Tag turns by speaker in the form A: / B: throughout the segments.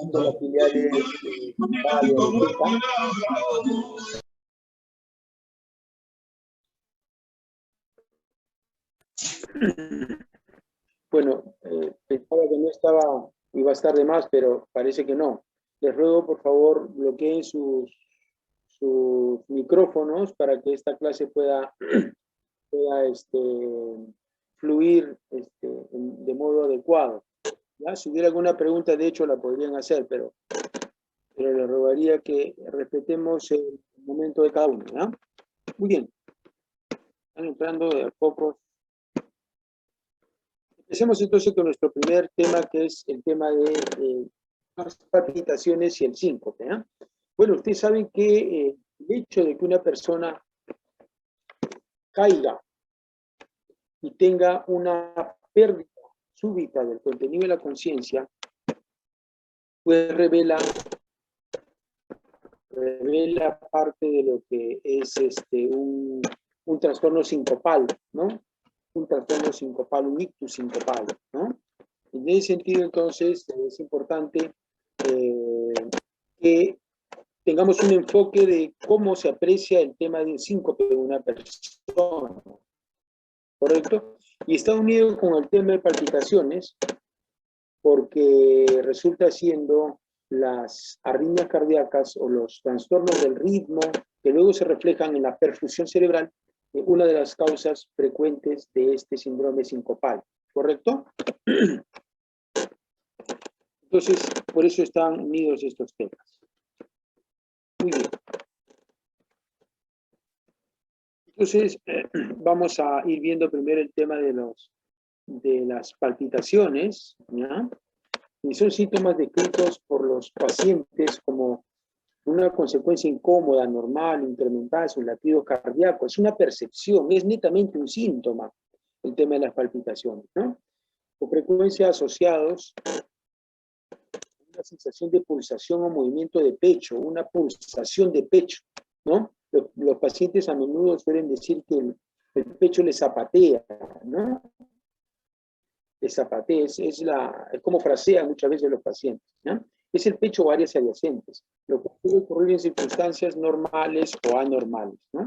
A: de las filiales bueno, pensaba que no estaba, iba a estar de más, pero parece que no. Les ruego, por favor, bloqueen sus micrófonos para que esta clase pueda fluir de modo adecuado. ¿Ya? Si hubiera alguna pregunta, de hecho, la podrían hacer, pero les rogaría que respetemos el momento de cada uno. ¿Ya? Muy bien. Están entrando de a poco. Empecemos entonces con nuestro primer tema, que es el tema de las palpitaciones y el síncope. ¿Ya? Bueno, ustedes saben que el hecho de que una persona caiga y tenga una pérdida súbita del contenido de la conciencia, pues revela parte de lo que es un trastorno sincopal, ¿no? Un trastorno sincopal, un ictus sincopal, ¿no? En ese sentido, entonces, es importante que tengamos un enfoque de cómo se aprecia el tema del síncope de una persona, ¿correcto? Y está unido con el tema de palpitaciones, porque resulta siendo las arritmias cardíacas o los trastornos del ritmo, que luego se reflejan en la perfusión cerebral, una de las causas frecuentes de este síndrome sincopal, ¿correcto? Entonces, por eso están unidos estos temas. Muy bien. Entonces, vamos a ir viendo primero el tema de las palpitaciones, ¿ya? Y son síntomas descritos por los pacientes como una consecuencia incómoda, normal, incrementada de su latido cardíaco. Es una percepción, es netamente un síntoma, el tema de las palpitaciones, ¿no? Con frecuencia asociados a una sensación de pulsación o movimiento de pecho, una pulsación de pecho, ¿no? Los pacientes a menudo suelen decir que el pecho les zapatea, ¿no? Les zapatea, es como frasean muchas veces los pacientes, ¿no? Es el pecho o áreas adyacentes, lo que puede ocurrir en circunstancias normales o anormales, ¿no?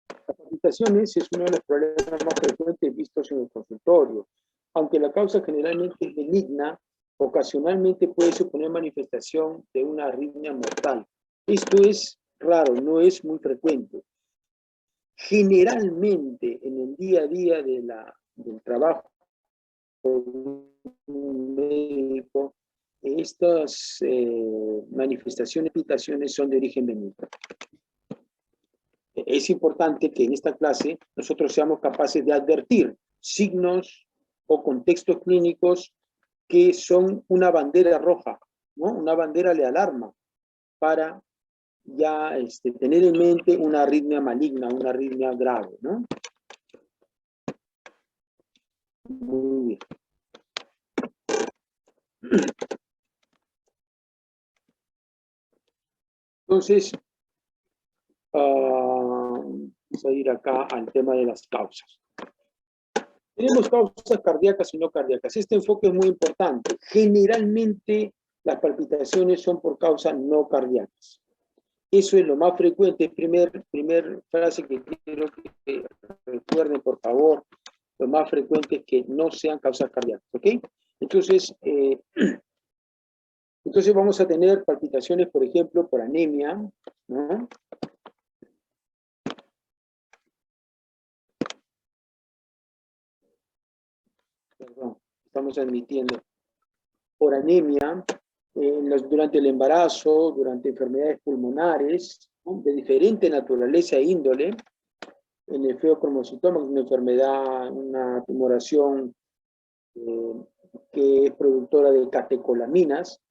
A: Las palpitaciones es uno de los problemas más frecuentes vistos en el consultorio. Aunque la causa generalmente es benigna, ocasionalmente puede suponer manifestación de una arritmia mortal. Esto es raro, no es muy frecuente. Generalmente, en el día a día del trabajo médico, estas manifestaciones, palpitaciones son de origen benigno. Es importante que en esta clase nosotros seamos capaces de advertir signos o contextos clínicos que son una bandera roja, ¿no? Una bandera de alarma para ya tener en mente una arritmia maligna, una arritmia grave, ¿no? Muy bien. Entonces, vamos a ir acá al tema de las causas. Tenemos causas cardíacas y no cardíacas. Este enfoque es muy importante. Generalmente las palpitaciones son por causas no cardíacas. Eso es lo más frecuente. Primer frase que quiero que recuerden, por favor. Lo más frecuente es que no sean causas cardíacas. ¿Ok? Entonces vamos a tener palpitaciones, por ejemplo, por anemia, ¿no? Perdón, estamos admitiendo. Por anemia, durante el embarazo, durante enfermedades pulmonares, ¿no? De diferente naturaleza e índole, en el feocromocitoma, una enfermedad, una tumoración que es productora de catecolaminas,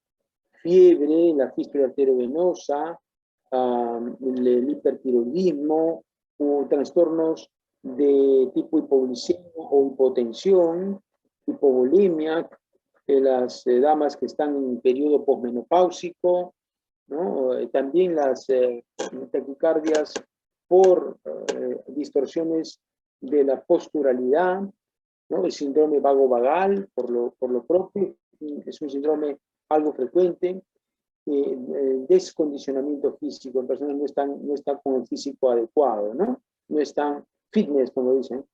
A: fiebre, la fístula arteriovenosa, el hipertiroidismo, o trastornos de tipo hipoglicemia o hipotensión, hipovolemia, las damas que están en periodo posmenopáusico, ¿no? También las taquicardias por distorsiones de la posturalidad, ¿no? El síndrome vagovagal, por lo propio, es un síndrome algo frecuente. Descondicionamiento físico, en personas no están con el físico adecuado, ¿no? No están fitness, como dicen.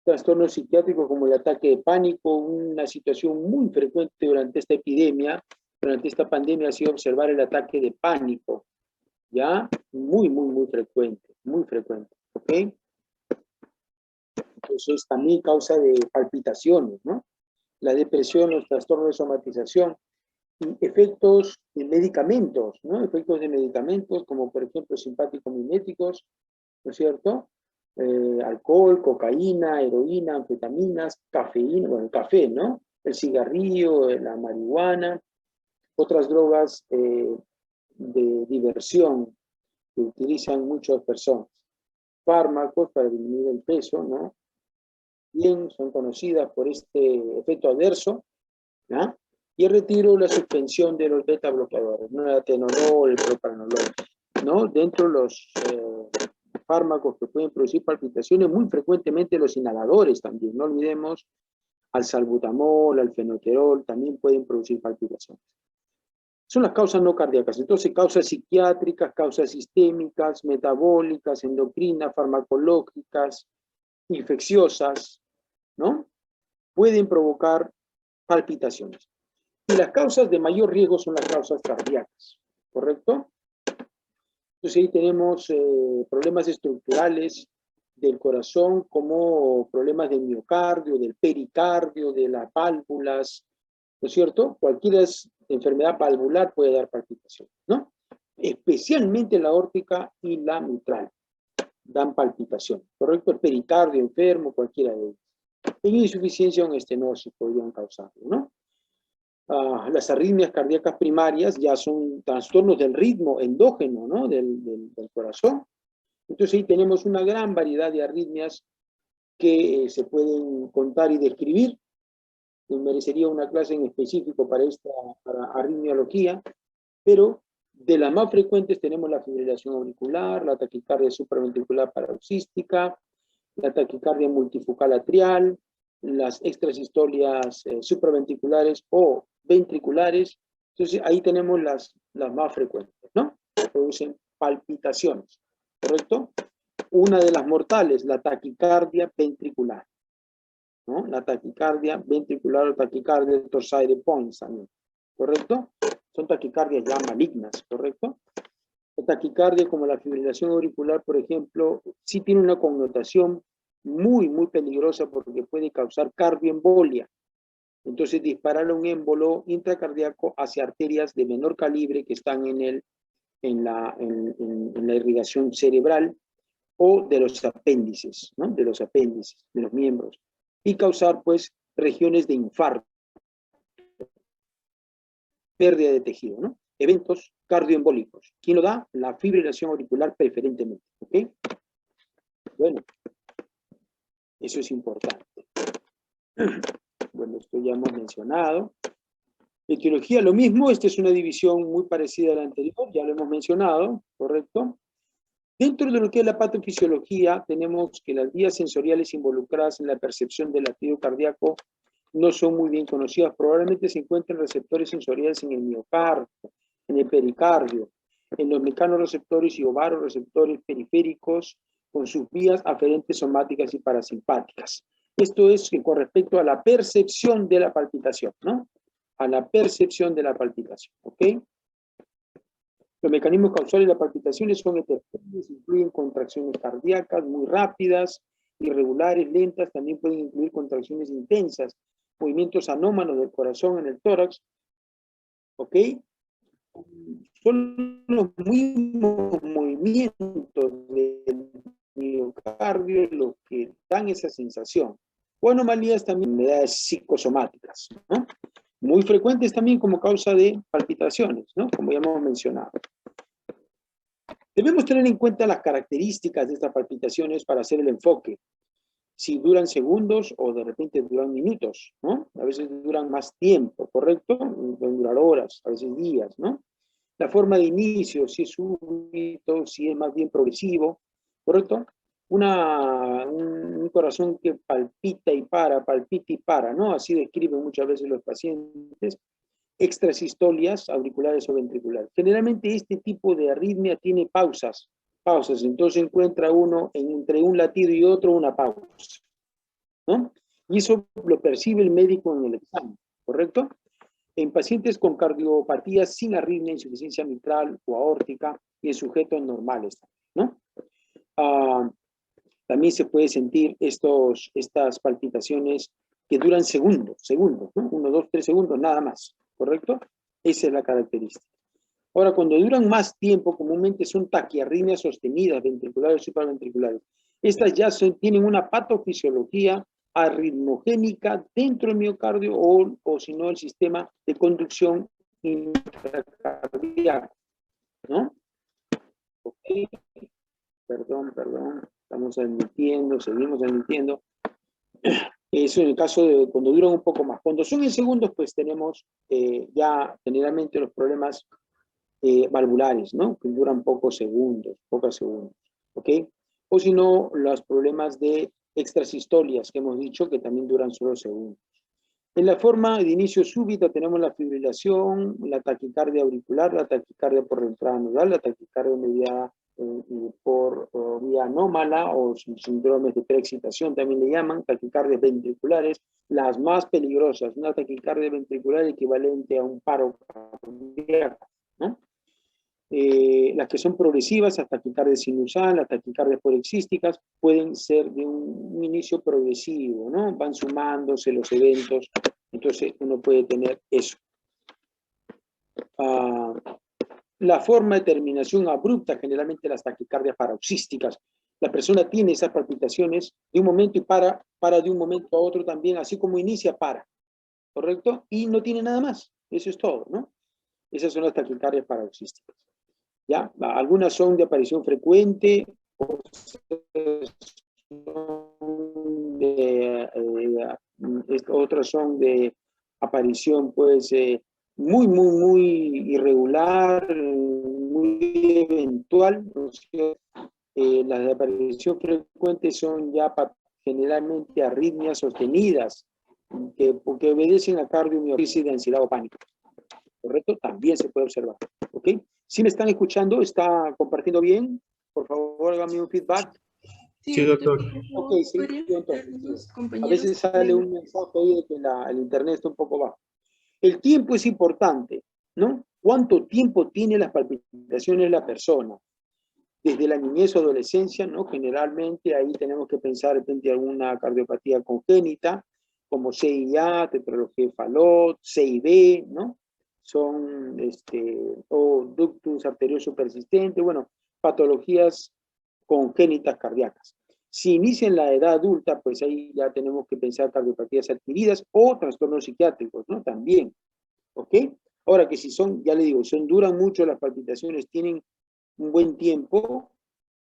A: Trastornos psiquiátricos como el ataque de pánico, una situación muy frecuente durante esta epidemia, durante esta pandemia ha sido observar el ataque de pánico, ¿ya? Muy frecuente, ¿ok? Entonces también causa de palpitaciones, ¿no? La depresión, los trastornos de somatización, y efectos de medicamentos, ¿no? Efectos de medicamentos como por ejemplo simpático-miméticos, ¿no es cierto? Alcohol, cocaína, heroína, anfetaminas, cafeína, bueno, el café, ¿no? El cigarrillo, la marihuana, otras drogas de diversión que utilizan muchas personas. Fármacos para disminuir el peso, ¿no? Bien, son conocidas por este efecto adverso, ¿no? Y el retiro o la suspensión de los beta bloqueadores, ¿no? El atenolol, el propranolol, ¿no? Dentro de los fármacos que pueden producir palpitaciones, muy frecuentemente los inhaladores también, no olvidemos, al salbutamol, al fenoterol, también pueden producir palpitaciones. Son las causas no cardíacas, entonces causas psiquiátricas, causas sistémicas, metabólicas, endocrinas, farmacológicas, infecciosas, ¿no? Pueden provocar palpitaciones. Y las causas de mayor riesgo son las causas cardíacas, ¿correcto? Entonces ahí tenemos problemas estructurales del corazón como problemas del miocardio, del pericardio, de las válvulas, ¿no es cierto? Cualquier enfermedad valvular puede dar palpitación, ¿no? Especialmente la aórtica y la mitral dan palpitación, ¿correcto? El pericardio enfermo, cualquiera de ellos. En insuficiencia o en estenosis podrían causarlo, ¿no? Las arritmias cardíacas primarias ya son trastornos del ritmo endógeno, ¿no? del corazón. Entonces ahí tenemos una gran variedad de arritmias que se pueden contar y describir. Merecería una clase en específico para arritmiología, pero de las más frecuentes tenemos la fibrilación auricular, la taquicardia supraventricular paroxística, la taquicardia multifocal atrial, las extrasistolias supraventriculares o ventriculares. Entonces ahí tenemos las más frecuentes, ¿no? Producen palpitaciones, ¿correcto? Una de las mortales, la taquicardia ventricular, ¿no? La taquicardia ventricular o taquicardia torsade de Pons también, ¿correcto? Son taquicardias ya malignas, ¿correcto? La taquicardia, como la fibrilación auricular, por ejemplo, sí tiene una connotación muy peligrosa porque puede causar cardioembolia. Entonces, disparar un émbolo intracardíaco hacia arterias de menor calibre que están en la irrigación cerebral o de los apéndices, ¿no? De los apéndices, de los miembros. Y causar, pues, regiones de infarto, pérdida de tejido, ¿no? Eventos cardioembólicos. ¿Quién lo da? La fibrilación auricular preferentemente, ¿ok? Bueno, eso es importante. Bueno, esto ya hemos mencionado. Etiología, lo mismo, esta es una división muy parecida a la anterior, ya lo hemos mencionado, ¿correcto? Dentro de lo que es la patofisiología, tenemos que las vías sensoriales involucradas en la percepción del latido cardíaco no son muy bien conocidas. Probablemente se encuentren receptores sensoriales en el miocardio, en el pericardio, en los mecanorreceptores y ovaroreceptores periféricos, con sus vías aferentes somáticas y parasimpáticas. Esto es con respecto a la percepción de la palpitación, ¿no? A la percepción de la palpitación, ¿ok? Los mecanismos causales de las palpitaciones son heterogéneos, incluyen contracciones cardíacas muy rápidas, irregulares, lentas, también pueden incluir contracciones intensas, movimientos anómalos del corazón en el tórax, ¿ok? Son los mismos movimientos del miocardio los que dan esa sensación. O anomalías también, enfermedades psicosomáticas, ¿no? Muy frecuentes también como causa de palpitaciones, ¿no? Como ya hemos mencionado. Debemos tener en cuenta las características de estas palpitaciones para hacer el enfoque. Si duran segundos o de repente duran minutos, ¿no? A veces duran más tiempo, ¿correcto? Pueden durar horas, a veces días, ¿no? La forma de inicio, si es súbito, si es más bien progresivo, ¿correcto? un corazón que palpita y para, ¿no? Así describen muchas veces los pacientes. Extrasistolias auriculares o ventriculares. Generalmente este tipo de arritmia tiene pausas, entonces encuentra uno entre un latido y otro una pausa, ¿no? Y eso lo percibe el médico en el examen, ¿correcto? En pacientes con cardiopatías sin arritmia, insuficiencia mitral o aórtica y en sujetos normales, ¿no? También se puede sentir estas palpitaciones que duran segundos, ¿no? 1, 2, 3 segundos, nada más, ¿correcto? Esa es la característica. Ahora, cuando duran más tiempo, comúnmente son taquiarritmias sostenidas, ventriculares o supraventriculares. Estas ya tienen una patofisiología arritmogénica dentro del miocardio o si no, el sistema de conducción intracardíaca, ¿no? Ok, perdón, estamos seguimos admitiendo. Eso en el caso de cuando duran un poco más. Cuando son en segundos, pues tenemos ya generalmente los problemas valvulares, ¿no? Que duran pocos segundos, ¿ok? O si no, los problemas de extrasistolias que hemos dicho que también duran solo segundos. En la forma de inicio súbita tenemos la fibrilación, la taquicardia auricular, la taquicardia por entrada nodal, la taquicardia mediada por vía anómala o síndromes de preexcitación también le llaman, taquicardias ventriculares, las más peligrosas, una taquicardia ventricular equivalente a un paro cardíaco, ¿no? Las que son progresivas, las taquicardias sinusal, las taquicardias paroxísticas, pueden ser de un inicio progresivo, ¿no? Van sumándose los eventos, entonces uno puede tener eso. La forma de terminación abrupta, generalmente las taquicardias paroxísticas. La persona tiene esas palpitaciones de un momento y para de un momento a otro también, así como inicia, para, ¿correcto? Y no tiene nada más, eso es todo, ¿no? Esas son las taquicardias paroxísticas. ¿Ya? Algunas son de aparición frecuente, otras son de aparición, pues, muy irregular, muy eventual. Las de aparición frecuente son ya generalmente arritmias sostenidas, que obedecen a cardiomiopatia de ansiedad o pánico. ¿Correcto? También se puede observar. ¿Ok? Si me están escuchando, ¿está compartiendo bien? Por favor, háganme un feedback.
B: Sí, doctor.
A: Ok, sí, entonces, a veces sale un mensaje ahí de que el internet está un poco bajo. El tiempo es importante, ¿no? ¿Cuánto tiempo tiene las palpitaciones la persona? Desde la niñez o adolescencia, ¿no? Generalmente ahí tenemos que pensar frente a alguna cardiopatía congénita, como CIA, tetralogía de Fallot, CIB, ¿no? Son, o ductus arterioso persistente, bueno, patologías congénitas cardíacas. Si inicia en la edad adulta, pues ahí ya tenemos que pensar cardiopatías adquiridas o trastornos psiquiátricos, ¿no? También, ¿ok? Ahora que si son, ya le digo, duran mucho las palpitaciones, tienen un buen tiempo,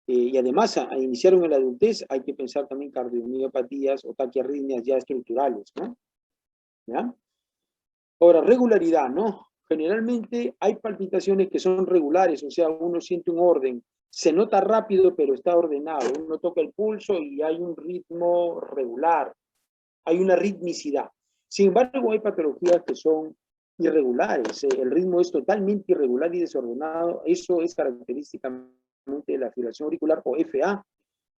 A: y además iniciaron en la adultez, hay que pensar también cardiomiopatías o taquiarritmias ya estructurales, ¿no? ¿Ya? Ahora, regularidad, ¿no? Generalmente hay palpitaciones que son regulares, o sea, uno siente un orden, se nota rápido, pero está ordenado, uno toca el pulso y hay un ritmo regular, hay una ritmicidad. Sin embargo, hay patologías que son irregulares, el ritmo es totalmente irregular y desordenado, eso es característicamente de la fibrilación auricular o FA,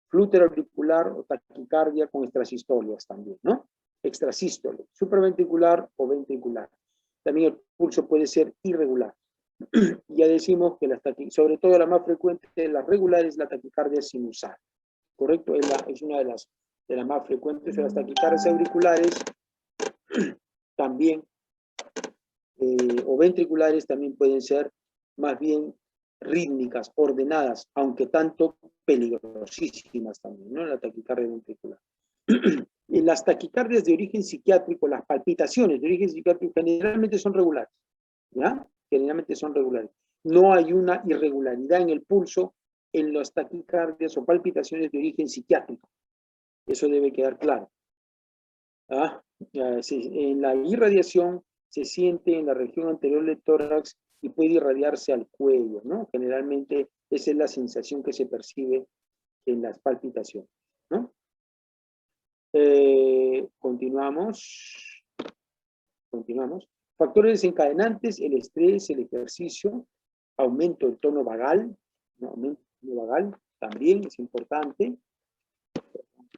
A: flúter auricular o taquicardia con extrasistolias también, ¿no? Extrasístole, supraventricular o ventricular. También el pulso puede ser irregular. Ya decimos que sobre todo la más frecuente de las regulares, la taquicardia sinusal, ¿correcto? Es una de las más frecuentes. Las taquicardias auriculares también, o ventriculares también pueden ser más bien rítmicas, ordenadas, aunque tanto peligrosísimas también, ¿no? La taquicardia ventricular. En las taquicardias de origen psiquiátrico, las palpitaciones de origen psiquiátrico generalmente son regulares, ¿ya? Generalmente son regulares. No hay una irregularidad en el pulso en las taquicardias o palpitaciones de origen psiquiátrico. Eso debe quedar claro. En la irradiación se siente en la región anterior del tórax y puede irradiarse al cuello, ¿no? Generalmente esa es la sensación que se percibe en las palpitaciones, ¿no? Continuamos. Factores desencadenantes: el estrés, el ejercicio, aumento del tono vagal, ¿no? Aumento del tono vagal también es importante.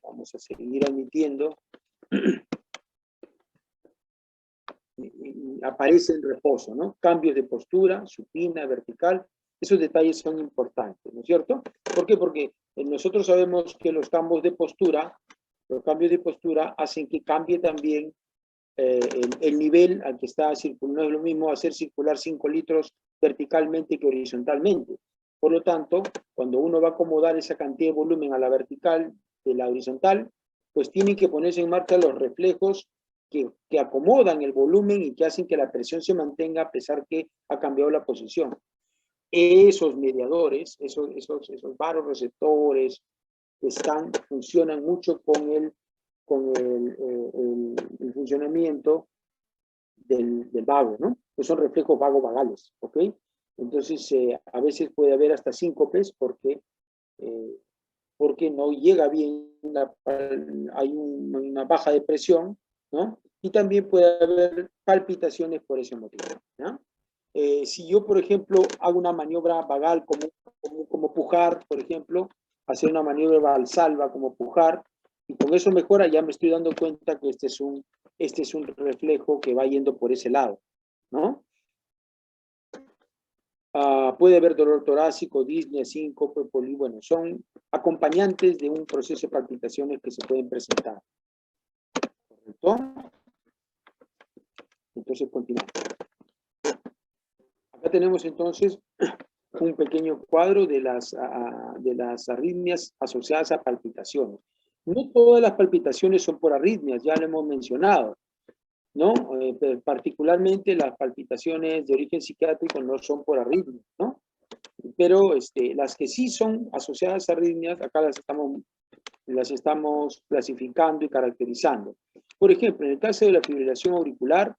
A: Vamos a seguir admitiendo. Aparece en reposo, ¿no? Cambios de postura, supina, vertical. Esos detalles son importantes, ¿no es cierto? ¿Por qué? Porque nosotros sabemos que los cambios de postura hacen que cambie también el nivel al que está circulando. No es lo mismo hacer circular 5 litros verticalmente que horizontalmente. Por lo tanto, cuando uno va a acomodar esa cantidad de volumen a la vertical de la horizontal, pues tienen que ponerse en marcha los reflejos que acomodan el volumen y que hacen que la presión se mantenga a pesar que ha cambiado la posición. Esos mediadores, esos varoreceptores, funcionan mucho con el funcionamiento del vago, ¿no? Pues son reflejos vago-vagales, ¿ok? Entonces, a veces puede haber hasta síncopes porque no llega bien, hay una baja de presión, ¿no? Y también puede haber palpitaciones por ese motivo, ¿no? Si yo, por ejemplo, hago una maniobra vagal como pujar, por ejemplo, hacer una maniobra valsalva como pujar, y con eso mejora, ya me estoy dando cuenta que este es un reflejo que va yendo por ese lado, ¿no? Puede haber dolor torácico, disnea, síncope, bueno, son acompañantes de un proceso de palpitaciones que se pueden presentar. ¿Correcto? Entonces, continuamos. Acá tenemos entonces un pequeño cuadro de las arritmias asociadas a palpitaciones. No todas las palpitaciones son por arritmias, ya lo hemos mencionado, ¿no? Particularmente las palpitaciones de origen psiquiátrico no son por arritmias, ¿no? Pero las que sí son asociadas a arritmias, acá las estamos clasificando y caracterizando. Por ejemplo, en el caso de la fibrilación auricular,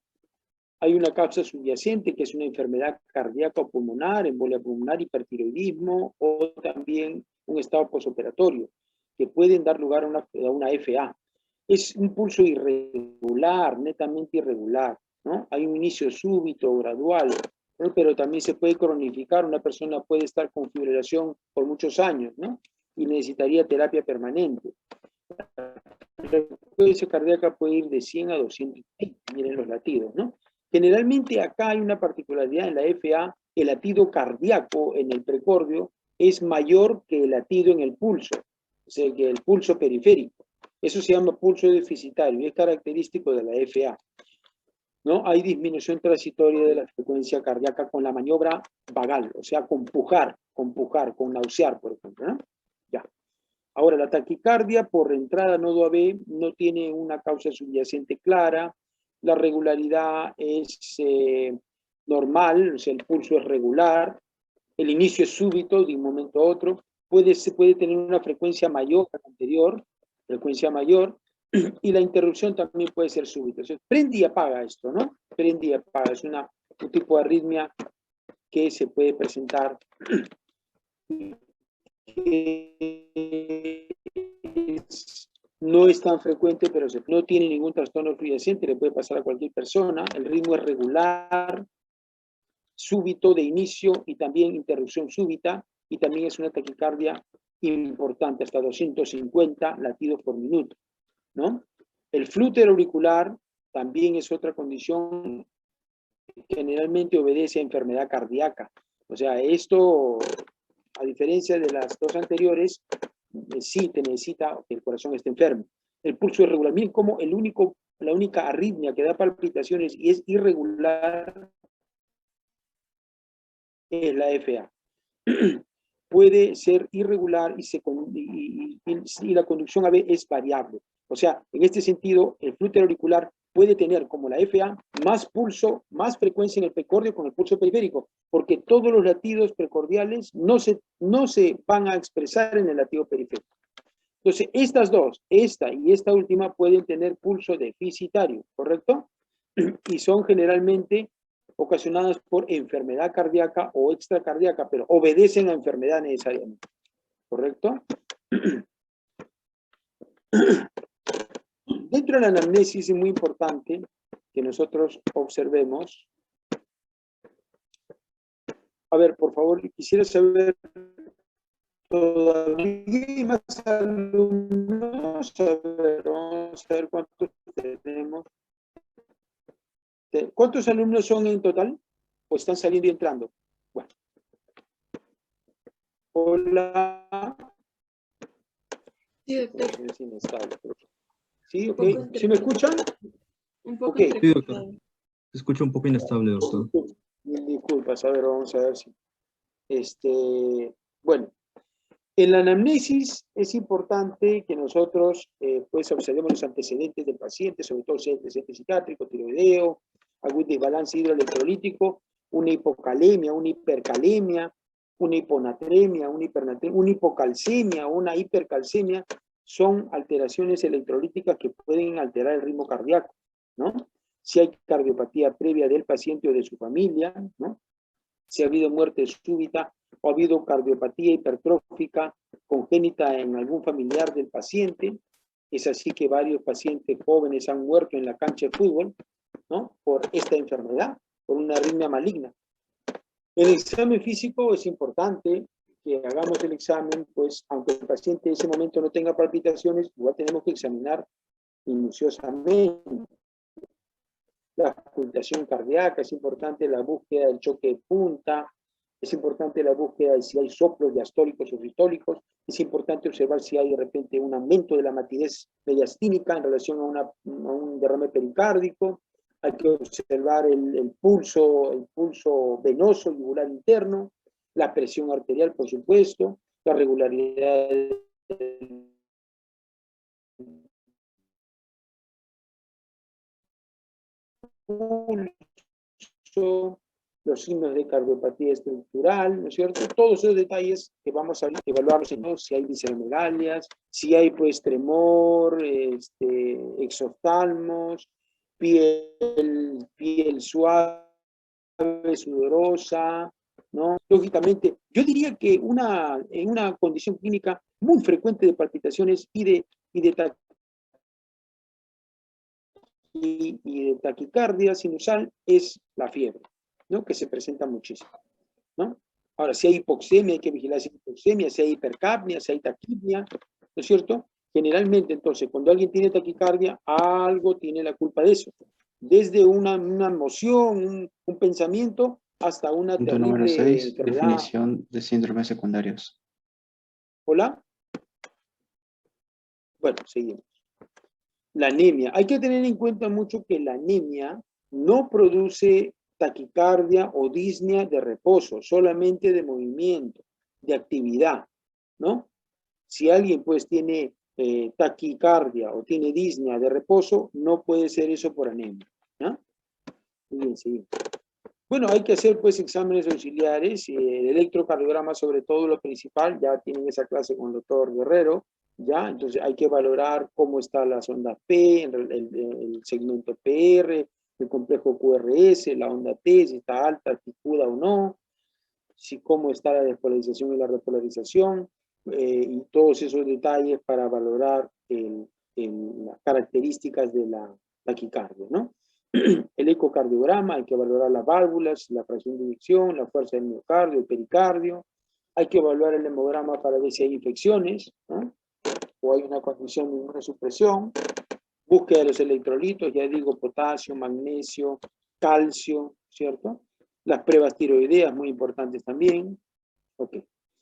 A: hay una causa subyacente que es una enfermedad cardíaca o pulmonar, embolia pulmonar, hipertiroidismo o también un estado posoperatorio que pueden dar lugar a una FA. Es un pulso irregular, netamente irregular, ¿no? Hay un inicio súbito, gradual, ¿no? Pero también se puede cronificar. Una persona puede estar con fibrilación por muchos años, ¿no? Y necesitaría terapia permanente. La frecuencia cardíaca puede ir de 100 a 220, miren los latidos, ¿no? Generalmente acá hay una particularidad en la FA: el latido cardíaco en el precordio es mayor que el latido en el pulso, o sea, que el pulso periférico. Eso se llama pulso deficitario y es característico de la FA, ¿no? Hay disminución transitoria de la frecuencia cardíaca con la maniobra vagal, o sea, con pujar, con nausear, por ejemplo, ¿no? Ya. Ahora, la taquicardia por entrada nodo AB no tiene una causa subyacente clara. La regularidad es normal, o sea, el pulso es regular, el inicio es súbito de un momento a otro, se puede tener una frecuencia mayor que la anterior, y la interrupción también puede ser súbita. O sea, prende y apaga esto, ¿no? Prende y apaga, es un tipo de arritmia que se puede presentar, no es tan frecuente, pero no tiene ningún trastorno subyacente, le puede pasar a cualquier persona. El ritmo es regular, súbito de inicio y también interrupción súbita, y también es una taquicardia importante, hasta 250 latidos por minuto, ¿no? El flúter auricular también es otra condición que generalmente obedece a enfermedad cardíaca. O sea, esto, a diferencia de las dos anteriores, sí te necesita que el corazón esté enfermo. El pulso irregular, miren cómo la única arritmia que da palpitaciones y es irregular es la FA. Puede ser irregular y la conducción AB es variable. O sea, en este sentido, el flúter auricular puede tener, como la FA, más pulso, más frecuencia en el precordio con el pulso periférico, porque todos los latidos precordiales no se van a expresar en el latido periférico. Entonces, estas dos, esta y esta última, pueden tener pulso deficitario, ¿correcto? Y son generalmente ocasionadas por enfermedad cardíaca o extracardíaca, pero obedecen a enfermedad necesariamente, ¿correcto? Dentro de la anamnesis es muy importante que nosotros observemos. A ver, por favor, quisiera saber, ¿todavía hay más alumnos? A ver, vamos a ver cuántos tenemos. ¿Cuántos alumnos son en total? ¿O están saliendo y entrando? Bueno. Hola.
B: Sí, doctor.
A: Es inestable. Sí, ok.
B: Un poco
A: ¿Sí me escuchan?
B: Un poco
A: Ok.
C: Sí, doctor. Se escucha un poco inestable, doctor.
A: Mil disculpas. A ver, vamos a ver si... Bueno, en la anamnesis es importante que nosotros pues observemos los antecedentes del paciente, sobre todo si hay antecedente psiquiátrico, tiroideo, algún desbalance hidroelectrolítico, una hipocalemia, una hipercalemia, una hiponatremia, una hipernatremia, una hipocalcemia, una hipercalcemia, son alteraciones electrolíticas que pueden alterar el ritmo cardíaco, ¿no? Si hay cardiopatía previa del paciente o de su familia, ¿no? Si ha habido muerte súbita o ha habido cardiopatía hipertrófica congénita en algún familiar del paciente. Es así que varios pacientes jóvenes han muerto en la cancha de fútbol, ¿no? Por esta enfermedad, por una arritmia maligna. El examen físico es importante que hagamos el examen, pues aunque el paciente en ese momento no tenga palpitaciones, igual tenemos que examinar minuciosamente. La auscultación cardíaca, es importante la búsqueda del choque de punta, es importante la búsqueda de si hay soplos diastólicos o sistólicos, es importante observar si hay de repente un aumento de la matidez mediastínica en relación a un derrame pericárdico, hay que observar el pulso venoso y yugular interno, la presión arterial, por supuesto, la regularidad del pulso, los signos de cardiopatía estructural, ¿no es cierto? Todos esos detalles que vamos a evaluar, si hay visceromegalias, si hay pues tremor, exoftalmos, piel suave, sudorosa, ¿no? Lógicamente, yo diría que en una condición clínica muy frecuente de palpitaciones y de taquicardia sinusal es la fiebre, ¿no? Que se presenta muchísimo, ¿no? Ahora, si hay hipoxemia, hay que vigilar si hay hipoxemia, si hay hipercapnia, si hay taquipnia, ¿no es cierto? Generalmente, entonces, cuando alguien tiene taquicardia, algo tiene la culpa de eso. Desde una emoción, un pensamiento, hasta una
D: Punto número
A: terrible
D: 6,
A: enfermedad.
D: definición de síndromes secundarios.
A: ¿Hola? Bueno, seguimos. La anemia. Hay que tener en cuenta mucho que la anemia no produce taquicardia o disnea de reposo, solamente de movimiento, de actividad, ¿no? Si alguien pues tiene taquicardia o tiene disnea de reposo, no puede ser eso por anemia, ¿no? Muy bien, seguimos. Bueno, hay que hacer pues exámenes auxiliares, el electrocardiograma sobre todo lo principal, ya tienen esa clase con el doctor Guerrero, ¿ya? Entonces hay que valorar cómo está la sonda P, el segmento PR, el complejo QRS, la onda T, si está alta, alticuda o no, si cómo está la despolarización y la repolarización, y todos esos detalles para valorar las características de la taquicardia, ¿no? El ecocardiograma, hay que valorar las válvulas, la fracción de eyección, la fuerza del miocardio, el pericardio. Hay que evaluar el hemograma para ver si hay infecciones, ¿no? O hay una condición de inmunosupresión. Búsqueda de los electrolitos, ya digo, potasio, magnesio, calcio, ¿cierto? Las pruebas tiroideas, muy importantes también. Ok.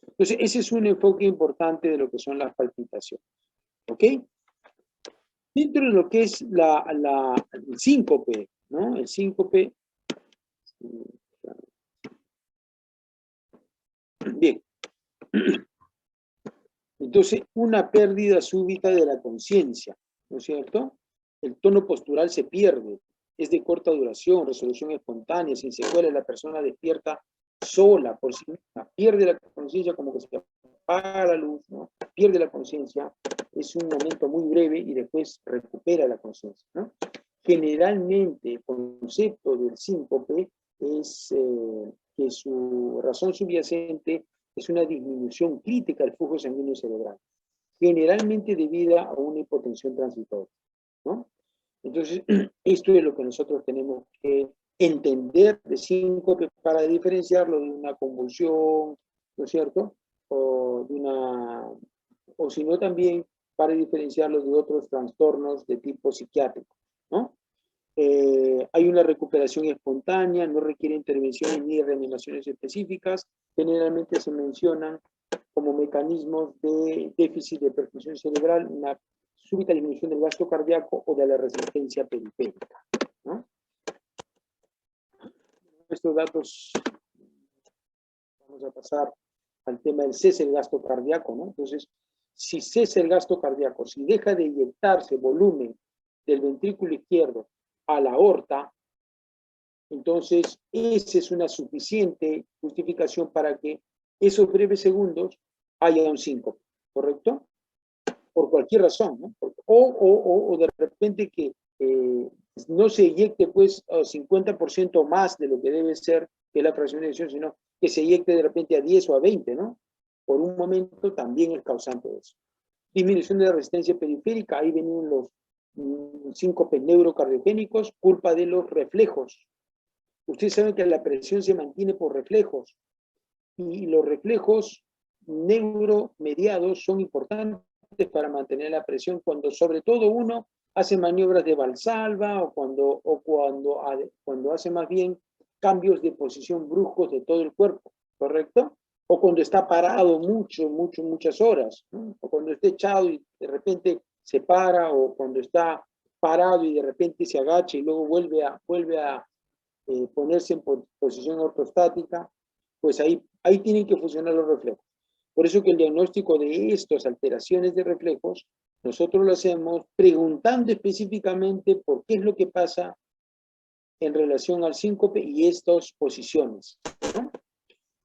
A: Entonces, ese es un enfoque importante de lo que son las palpitaciones. ¿Ok? Dentro de lo que es el síncope, ¿no? El síncope. Bien. Entonces, una pérdida súbita de la conciencia, ¿no es cierto? El tono postural se pierde, es de corta duración, resolución espontánea, sin secuelas, la persona despierta sola, por sí misma, pierde la conciencia como que se apaga la luz, ¿no? Pierde la conciencia, es un momento muy breve y después recupera la conciencia, ¿no? Generalmente el concepto del síncope es que su razón subyacente es una disminución crítica del flujo sanguíneo cerebral. generalmente debida a una hipotensión transitoria, ¿no? Entonces, esto es lo que nosotros tenemos que entender de síncope para diferenciarlo de una convulsión, ¿no es cierto? O si no también para diferenciarlo de otros trastornos de tipo psiquiátrico, ¿no? Hay una recuperación espontánea, no requiere intervenciones ni reanimaciones específicas, generalmente se mencionan como mecanismos de déficit de perfusión cerebral, una súbita disminución del gasto cardíaco o de la resistencia periférica, ¿no? Estos datos, vamos a pasar al tema del cese del gasto cardíaco, ¿no? Entonces, si cesa el gasto cardíaco, si deja de inyectarse volumen del ventrículo izquierdo a la aorta, entonces esa es una suficiente justificación para que esos breves segundos haya un síncope, ¿correcto? Por cualquier razón, ¿no? O de repente que no se inyecte pues 50% más de lo que debe ser, que es la fracción de eyección, sino que se inyecte de repente a 10 o a 20, ¿no? Por un momento también es causante de eso. Disminución de la resistencia periférica, ahí vienen los síncopes neurocardiogénicos, culpa de los reflejos. Ustedes saben que la presión se mantiene por reflejos, y los reflejos neuromediados son importantes para mantener la presión cuando sobre todo uno hace maniobras de Valsalva o cuando hace más bien cambios de posición bruscos de todo el cuerpo, ¿correcto? O cuando está parado muchas horas, ¿no? O cuando está echado y de repente se para, o cuando está parado y de repente se agacha y luego vuelve a ponerse en posición ortostática, pues ahí tienen que funcionar los reflejos. Por eso que el diagnóstico de estas alteraciones de reflejos, nosotros lo hacemos preguntando específicamente por qué es lo que pasa en relación al síncope y estas posiciones, ¿no?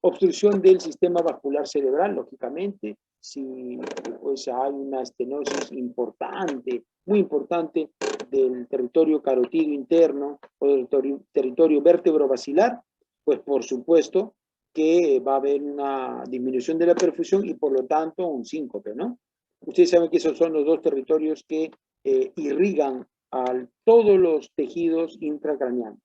A: Obstrucción del sistema vascular cerebral, lógicamente, si pues, hay una estenosis importante, muy importante, del territorio carotido interno o del territorio vértebro-basilar, pues por supuesto que va a haber una disminución de la perfusión y por lo tanto un síncope, ¿no? Ustedes saben que esos son los dos territorios que irrigan a todos los tejidos intracraneanos.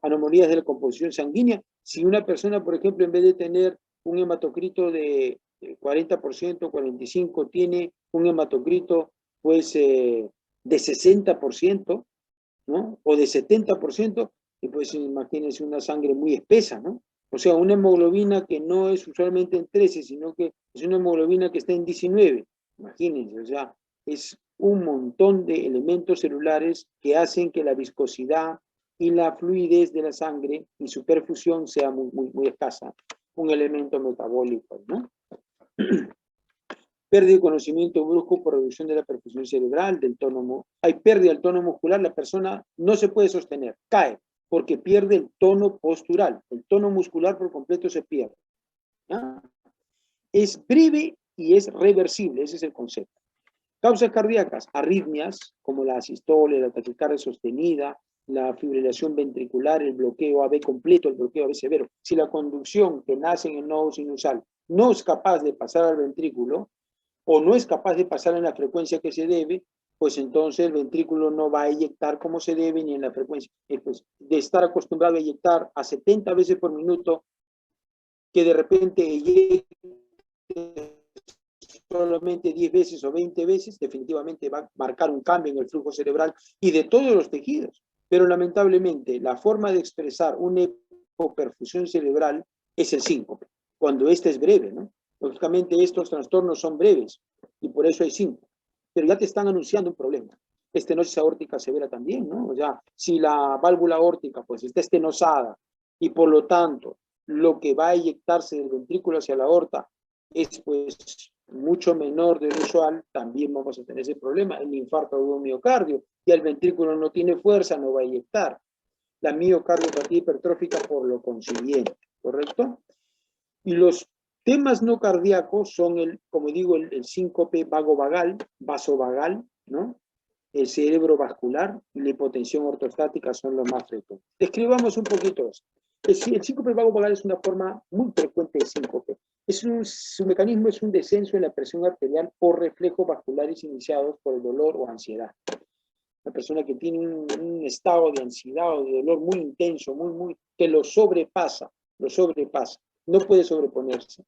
A: Anomalías de la composición sanguínea. Si una persona, por ejemplo, en vez de tener un hematocrito de 40%, 45%, tiene un hematocrito pues de 60%, ¿no? O de 70%, y pues imagínense una sangre muy espesa, ¿no? O sea, una hemoglobina que no es usualmente en 13, sino que es una hemoglobina que está en 19. Imagínense, o sea, es un montón de elementos celulares que hacen que la viscosidad y la fluidez de la sangre y su perfusión sea muy escasa. Un elemento metabólico, ¿no? Pérdida de conocimiento brusco por reducción de la perfusión cerebral, del tono. Hay pérdida del tono muscular, la persona no se puede sostener, cae, porque pierde el tono postural, el tono muscular por completo se pierde, ¿ya? Es breve y es reversible, ese es el concepto. Causas cardíacas, arritmias, como la asistolia, la taquicardia sostenida, la fibrilación ventricular, el bloqueo AB completo, el bloqueo AB severo. Si la conducción que nace en el nodo sinusal no es capaz de pasar al ventrículo, o no es capaz de pasar en la frecuencia que se debe, pues entonces el ventrículo no va a eyectar como se debe ni en la frecuencia. Pues de estar acostumbrado a eyectar a 70 veces por minuto, que de repente eyecte solamente 10 veces o 20 veces, definitivamente va a marcar un cambio en el flujo cerebral y de todos los tejidos. Pero lamentablemente la forma de expresar una hipoperfusión cerebral es el síncope, cuando esta es breve, ¿no? Lógicamente estos trastornos son breves y por eso hay síncope, pero ya te están anunciando un problema. Estenosis aórtica severa también, ¿no? O sea, si la válvula aórtica pues está estenosada y por lo tanto lo que va a eyectarse del ventrículo hacia la aorta es pues mucho menor de lo usual, también vamos a tener ese problema. El infarto de un miocardio, y el ventrículo no tiene fuerza, no va a eyectar. La miocardiopatía hipertrófica por lo consiguiente, ¿correcto? Y los temas no cardíacos son, como digo, el síncope vagovagal, vasovagal, ¿no? El cerebro vascular y la hipotensión ortostática son los más frecuentes. Describamos un poquito esto. El síncope vagovagal es una forma muy frecuente de síncope. Su mecanismo es un descenso en la presión arterial por reflejos vasculares iniciados por el dolor o ansiedad. La persona que tiene un estado de ansiedad o de dolor muy intenso, que lo sobrepasa, no puede sobreponerse,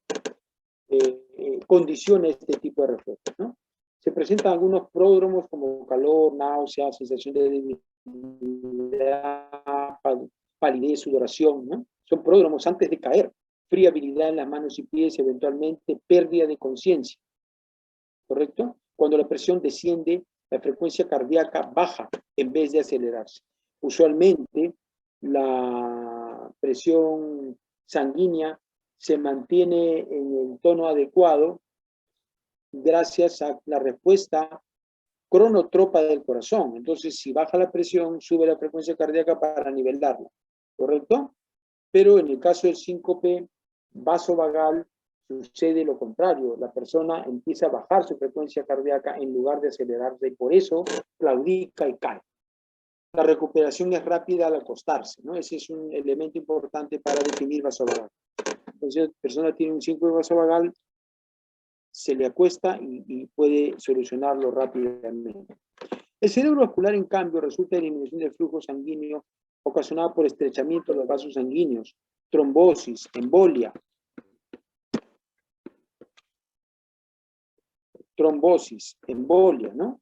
A: condiciona este tipo de reflejos, ¿no? Se presentan algunos pródromos como calor, náuseas, sensación de debilidad, palidez, sudoración, ¿no? Son pródromos antes de caer, friabilidad en las manos y pies, eventualmente pérdida de conciencia, ¿correcto? Cuando la presión desciende, la frecuencia cardíaca baja en vez de acelerarse. Usualmente, la presión sanguínea se mantiene en el tono adecuado gracias a la respuesta cronotropa del corazón. Entonces, si baja la presión, sube la frecuencia cardíaca para nivelarla, ¿correcto? Pero en el caso del síncope vasovagal, sucede lo contrario. La persona empieza a bajar su frecuencia cardíaca en lugar de acelerarse y por eso claudica y cae. La recuperación es rápida al acostarse, ¿no? Ese es un elemento importante para definir vasovagal. Entonces, la persona tiene un síncope vasovagal, se le acuesta y puede solucionarlo rápidamente. El cerebro vascular, en cambio, resulta de disminución del flujo sanguíneo ocasionada por estrechamiento de los vasos sanguíneos, trombosis, embolia, ¿no?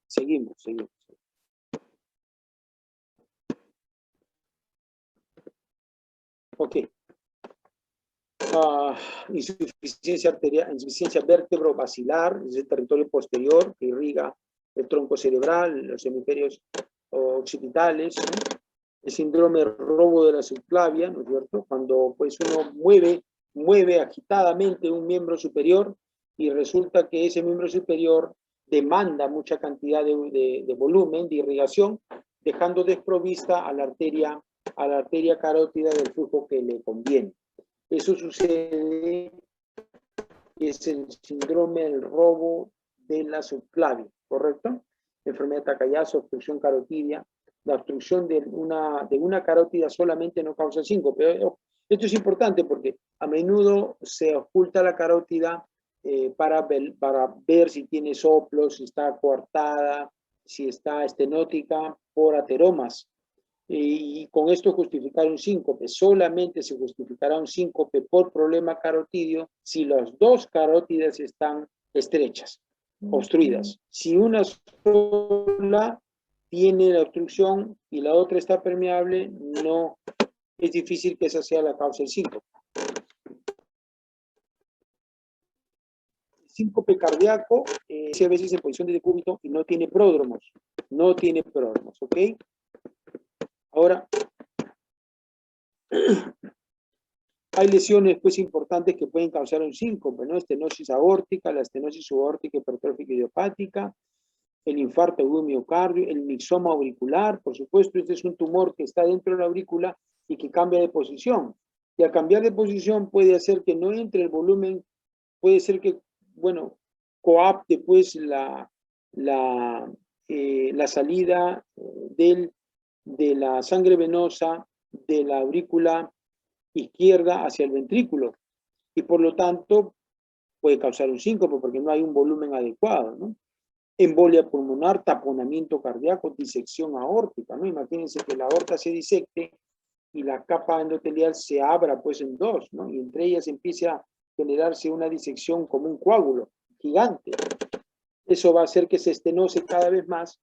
A: Seguimos. Ok. Insuficiencia arterial, insuficiencia vértebro-basilar, es el territorio posterior que irriga el tronco cerebral, los hemisferios occipitales, ¿no? El síndrome de robo de la subclavia, ¿no es cierto? Cuando pues uno mueve agitadamente un miembro superior y resulta que ese miembro superior demanda mucha cantidad de volumen, de irrigación, dejando desprovista a la arteria carótida del flujo que le conviene. Eso sucede, es el síndrome del robo de la subclavia, ¿correcto? Enfermedad de Takayasu, obstrucción carotidia. La obstrucción de una carótida solamente no causa síncope. Pero esto es importante porque a menudo se oculta la carótida para ver si tiene soplos, si está coartada, si está estenótica por ateromas. Y con esto justificar un síncope. Solamente se justificará un síncope por problema carotidio si las dos carótidas están estrechas, obstruidas. Si una sola tiene la obstrucción y la otra está permeable, no es difícil que esa sea la causa del síncope. Síncope cardíaco, a veces en posición de decúbito y no tiene pródromos. ¿Ok? Ahora, hay lesiones pues importantes que pueden causar un síncope, ¿no? Estenosis aórtica, la estenosis subórtica hipertrófica idiopática, el infarto agudo miocardio, el mixoma auricular, por supuesto, este es un tumor que está dentro de la aurícula y que cambia de posición. Y al cambiar de posición puede hacer que no entre el volumen, puede ser que, bueno, coapte pues la salida de la sangre venosa de la aurícula izquierda hacia el ventrículo y por lo tanto puede causar un síncope porque no hay un volumen adecuado, ¿no? Embolia pulmonar, taponamiento cardíaco, disección aórtica, ¿no? Imagínense que la aorta se disecte y la capa endotelial se abra pues en dos, ¿no? Y entre ellas empieza a generarse una disección como un coágulo gigante. Eso va a hacer que se estenose cada vez más,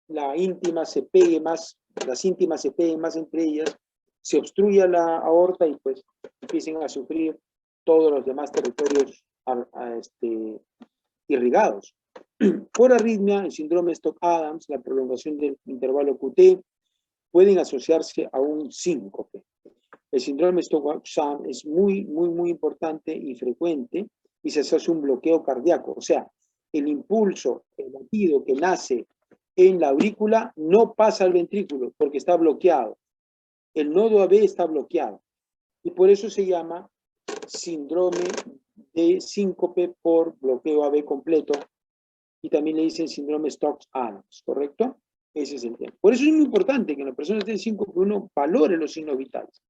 A: las íntimas se peguen más entre ellas, se obstruya la aorta y pues empiecen a sufrir todos los demás territorios irrigados. Por arritmia, el síndrome Stock-Adams, la prolongación del intervalo QT, pueden asociarse a un síncope. El síndrome Stock-Adams es muy importante y frecuente y se asocia a un bloqueo cardíaco. O sea, el impulso, el latido que nace en la aurícula no pasa al ventrículo porque está bloqueado. El nodo AB está bloqueado. Y por eso se llama síndrome de síncope por bloqueo AB completo. Y también le dicen síndrome Stokes-Adams, ¿correcto? Ese es el tema. Por eso es muy importante que en las personas de síncope uno valore los signos vitales.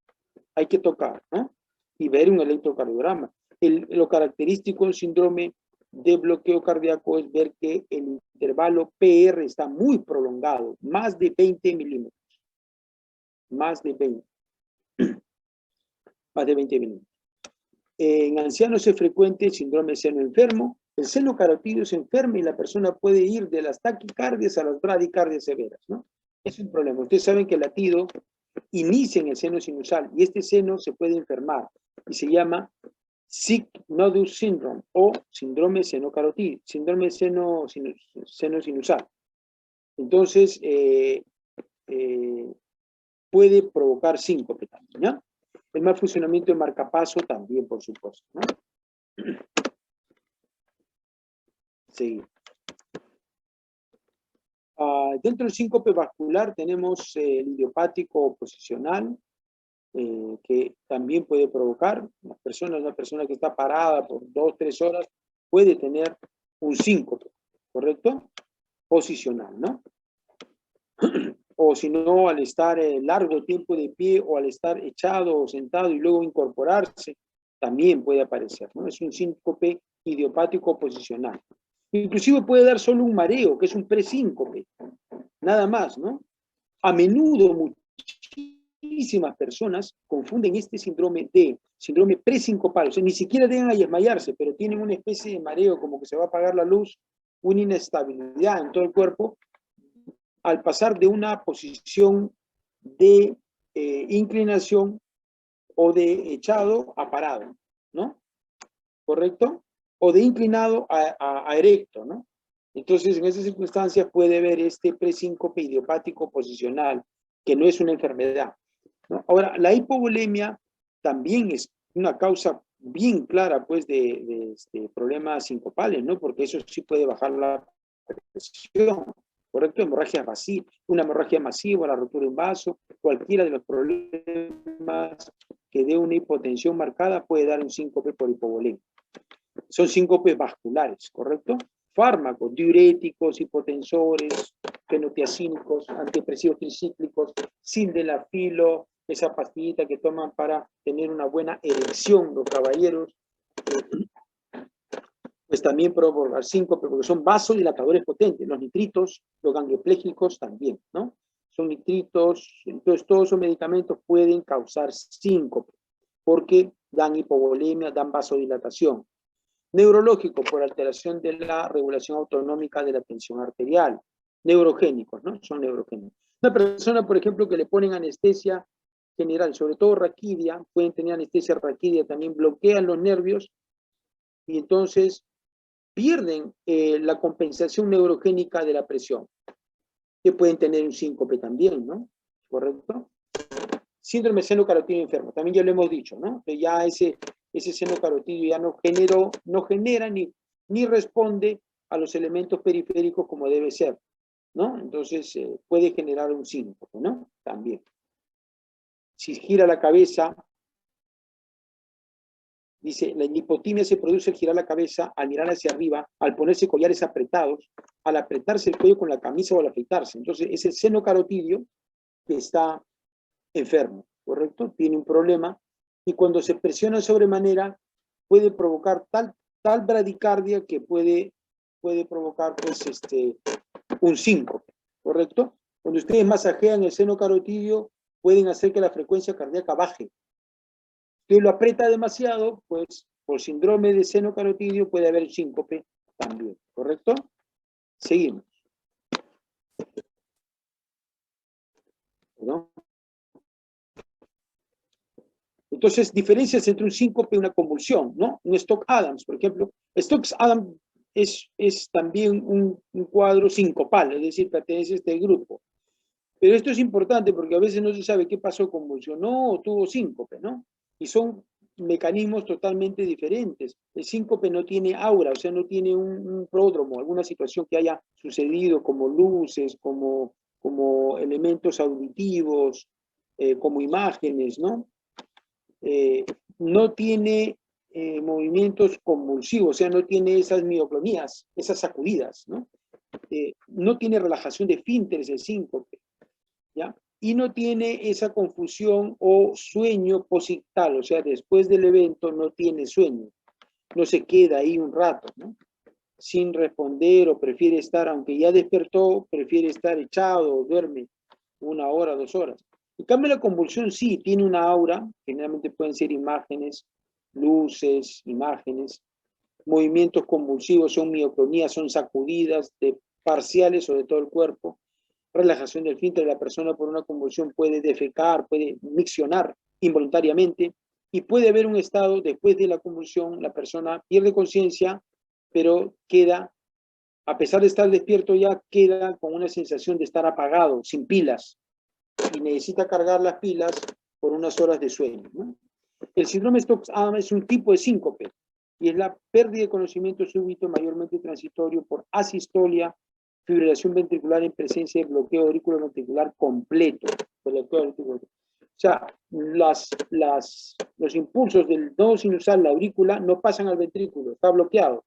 A: Hay que tocar, ¿no? Y ver un electrocardiograma. Lo característico del síndrome de bloqueo cardíaco es ver que el intervalo PR está muy prolongado, más de 20 milímetros. Más de 20. Más de 20 milímetros. En ancianos es frecuente el síndrome de seno enfermo. El seno carotídeo se enferma y la persona puede ir de las taquicardias a las bradicardias severas, ¿no? Es un problema. Ustedes saben que el latido inicia en el seno sinusal y este seno se puede enfermar y se llama Sick Nodule Syndrome o síndrome seno carotídeo, síndrome seno sinusal. Entonces, puede provocar síncope también, ¿no? El mal funcionamiento de marcapaso también, por supuesto, ¿no? Sí. Dentro del síncope vascular tenemos el idiopático posicional, que también puede provocar, una persona que está parada por 2 o 3 horas puede tener un síncope, ¿correcto? Posicional, ¿no? O si no, al estar largo tiempo de pie o al estar echado o sentado y luego incorporarse, también puede aparecer, ¿no? Es un síncope idiopático posicional. Inclusive puede dar solo un mareo, que es un presíncope, nada más, ¿no? A menudo muchísimas personas confunden este síndrome presincopal, o sea, ni siquiera deben desmayarse, pero tienen una especie de mareo, como que se va a apagar la luz, una inestabilidad en todo el cuerpo, al pasar de una posición de inclinación o de echado a parado, ¿no? ¿Correcto? O de inclinado a erecto, ¿no? Entonces, en esas circunstancias puede haber este presíncope idiopático posicional, que no es una enfermedad, ¿no? Ahora, la hipovolemia también es una causa bien clara, pues, de problemas sincopales, ¿no? Porque eso sí puede bajar la presión, ¿correcto? Hemorragia masiva, una hemorragia masiva, la rotura de un vaso, cualquiera de los problemas que dé una hipotensión marcada puede dar un síncope por hipovolemia. Son síncopes vasculares, ¿correcto? Fármacos, diuréticos, hipotensores, fenotiazínicos, antidepresivos tricíclicos, sildenafilo, esa pastillita que toman para tener una buena erección los caballeros, pues también provocar síncope, porque son vasodilatadores potentes. Los nitritos, los ganglioplégicos también, ¿no? Son nitritos, entonces todos esos medicamentos pueden causar síncope, porque dan hipovolemia, dan vasodilatación. Neurológico, por alteración de la regulación autonómica de la tensión arterial. Neurogénicos, ¿no? Son neurogénicos. Una persona, por ejemplo, que le ponen anestesia general, sobre todo raquidia, pueden tener anestesia raquidia, también bloquean los nervios y entonces pierden la compensación neurogénica de la presión, que pueden tener un síncope también, ¿no? ¿Correcto? Síndrome seno carotídeo enfermo, también ya lo hemos dicho, ¿no? Que ya ese seno carotídeo ya no genera ni responde a los elementos periféricos como debe ser, ¿no? Entonces puede generar un síncope, ¿no? También. Si gira la cabeza, dice, la hipotimia se produce al girar la cabeza, al mirar hacia arriba, al ponerse collares apretados, al apretarse el cuello con la camisa o al afeitarse. Entonces es el seno carotídeo que está enfermo, ¿correcto? Tiene un problema y cuando se presiona sobremanera puede provocar tal bradicardia que puede provocar pues un síncope, ¿correcto? Cuando ustedes masajean el seno carotídeo pueden hacer que la frecuencia cardíaca baje. Si lo aprieta demasiado, pues por síndrome de seno carotídeo puede haber síncope también, ¿correcto? Seguimos. ¿No? Entonces, diferencias entre un síncope y una convulsión, ¿no? Un Stokes-Adams, por ejemplo. Stokes-Adams es también un cuadro sincopal, es decir, pertenece a este grupo. Pero esto es importante porque a veces no se sabe qué pasó, convulsionó o tuvo síncope, ¿no? Y son mecanismos totalmente diferentes. El síncope no tiene aura, o sea, no tiene un pródromo, alguna situación que haya sucedido como luces, como elementos auditivos, como imágenes, ¿no? No tiene movimientos convulsivos, o sea, no tiene esas mioclonías, esas sacudidas, ¿no? no tiene relajación de esfínteres el síncope, ¿ya? Y no tiene esa confusión o sueño posictal, o sea, después del evento no tiene sueño, no se queda ahí un rato, ¿no? Sin responder o prefiere estar, aunque ya despertó, prefiere estar echado o duerme 1 hora, 2 horas. En cambio, la convulsión sí tiene una aura, generalmente pueden ser imágenes, luces, imágenes, movimientos convulsivos, son mioclonías, son sacudidas de parciales o de todo el cuerpo, relajación del esfínter de la persona por una convulsión puede defecar, puede miccionar involuntariamente y puede haber un estado después de la convulsión, la persona pierde conciencia, pero queda, a pesar de estar despierto ya, queda con una sensación de estar apagado, sin pilas, y necesita cargar las pilas por unas horas de sueño, ¿no? El síndrome Stokes-Adam es un tipo de síncope, y es la pérdida de conocimiento súbito, mayormente transitorio, por asistolia, fibrilación ventricular en presencia de bloqueo auriculoventricular completo. O sea, los impulsos del nodo sinusal, la aurícula, no pasan al ventrículo, está bloqueado.